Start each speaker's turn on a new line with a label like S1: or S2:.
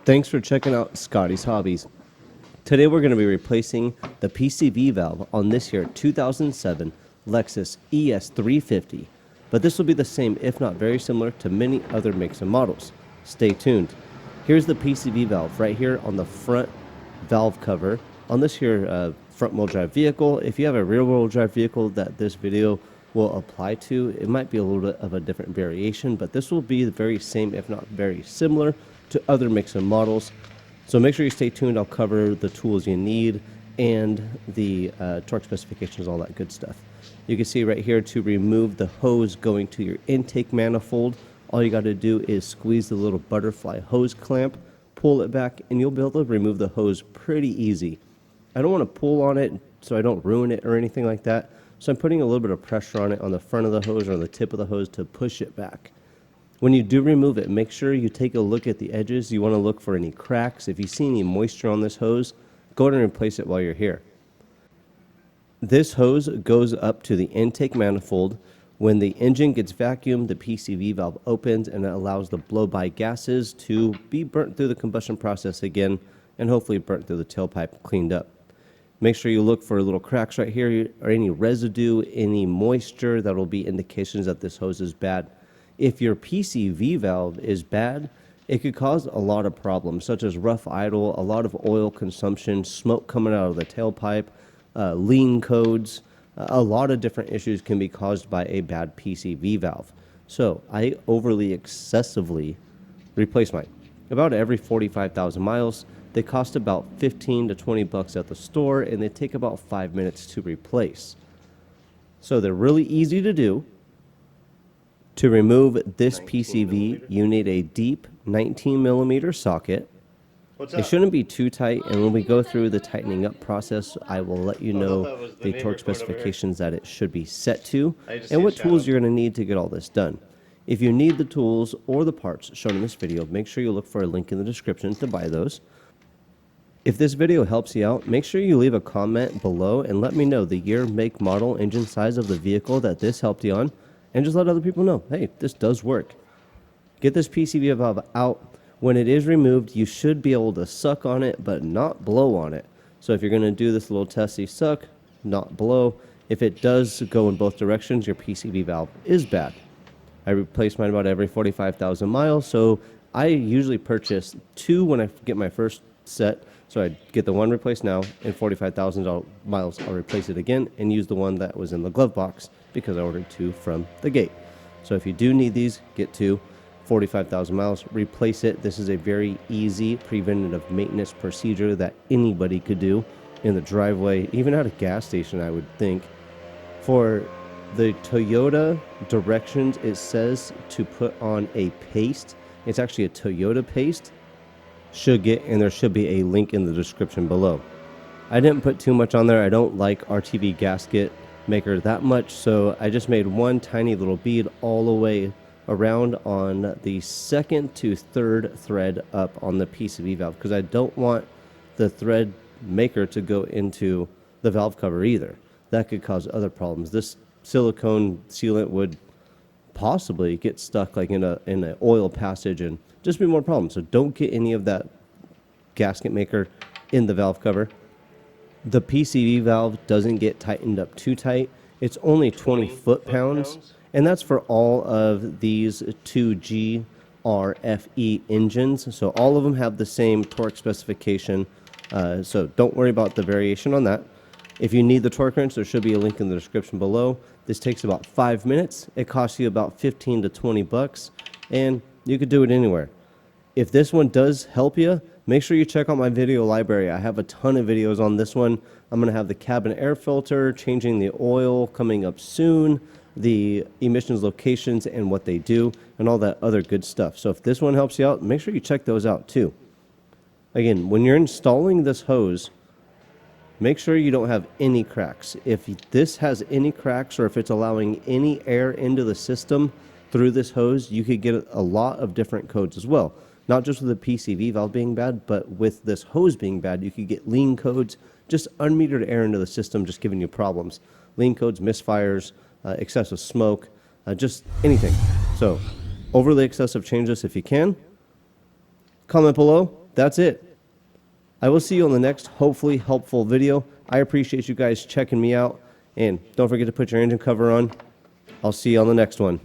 S1: Thanks for checking out Scotty's Hobbies. Today we're going to be replacing the PCV valve on this here 2007 Lexus ES 350, but this will be the same if not very similar to many other makes and models. Stay tuned. Here's the PCV valve right here on the front valve cover on this here front wheel drive vehicle. If you have a rear wheel drive vehicle that this video will apply to, it might be a little bit of a different variation, but this will be the very same if not very similar to other makes and models. So make sure you stay tuned. I'll cover the tools you need and the torque specifications, all that good stuff. You can see right here to remove the hose going to your intake manifold, all you got to do is squeeze the little butterfly hose clamp, pull it back, and you'll be able to remove the hose pretty easy. I don't want to pull on it so I don't ruin it or anything like that, so I'm putting a little bit of pressure on it on the front of the hose or on the tip of the hose to push it back. When you do remove it, make sure you take a look at the edges. You want to look for any cracks. If you see any moisture on this hose, go ahead and replace it while you're here. This hose goes up to the intake manifold. When the engine gets vacuumed, the PCV valve opens and it allows the blow-by gases to be burnt through the combustion process again and hopefully burnt through the tailpipe cleaned up. Make sure you look for little cracks right here or any residue, any moisture. That will be indications that this hose is bad. If your PCV valve is bad, it could cause a lot of problems, such as rough idle, a lot of oil consumption, smoke coming out of the tailpipe, lean codes. A lot of different issues can be caused by a bad PCV valve. So I overly excessively replace mine. About every 45,000 miles. They cost about 15 to 20 bucks at the store, and they take about 5 minutes to replace. So they're really easy to do. To remove this PCV, you need a deep 19 millimeter socket. It shouldn't be too tight, and when we go through the tightening up process, I will let you know the torque specifications that it should be set to and what tools you're going to need to get all this done. If you need the tools or the parts shown in this video, make sure you look for a link in the description to buy those. If this video helps you out, make sure you leave a comment below and let me know the year, make, model, engine size of the vehicle that this helped you on. And just let other people know, hey, this does work. Get this PCV valve out. When it is removed, you should be able to suck on it, but not blow on it. So if you're going to do this little testy suck, not blow. If it does go in both directions, your PCV valve is bad. I replace mine about every 45,000 miles, so I usually purchase two when I get my first set. So I get the one replaced now, in 45,000 miles I'll replace it again and use the one that was in the glove box because I ordered two from the gate. So if you do need these, get two, 45,000 miles, replace it. This is a very easy preventative maintenance procedure that anybody could do in the driveway, even at a gas station, I would think. For the Toyota directions, it says to put on a paste. It's actually a Toyota paste. And there should be a link in the description below. I didn't put too much on there. I don't like RTV gasket maker that much, so I just made one tiny little bead all the way around on the second to third thread up on the PCV valve because I don't want the thread maker to go into the valve cover either. That could cause other problems. This silicone sealant would possibly get stuck like in an oil passage and just be more problems. So don't get any of that gasket maker in the valve cover. The PCV valve doesn't get tightened up too tight. It's only 20 foot-pounds, and that's for all of these 2GR-FE engines. So all of them have the same torque specification, so don't worry about the variation on that. If you need the torque wrench, there should be a link in the description below. This takes about 5 minutes. It costs you about 15 to 20 bucks, and you could do it anywhere. If this one does help you, make sure you check out my video library. I have a ton of videos on this one. I'm going to have the cabin air filter, changing the oil coming up soon, the emissions locations and what they do, and all that other good stuff. So if this one helps you out, make sure you check those out too. Again, when you're installing this hose, make sure you don't have any cracks. If this has any cracks or if it's allowing any air into the system through this hose, you could get a lot of different codes as well. Not just with the PCV valve being bad, but with this hose being bad, you could get lean codes, just unmetered air into the system, just giving you problems. Lean codes, misfires, excessive smoke, just anything. So overly excessive, change this if you can. Comment below. That's it. I will see you on the next, hopefully helpful video. I appreciate you guys checking me out. And don't forget to put your engine cover on. I'll see you on the next one.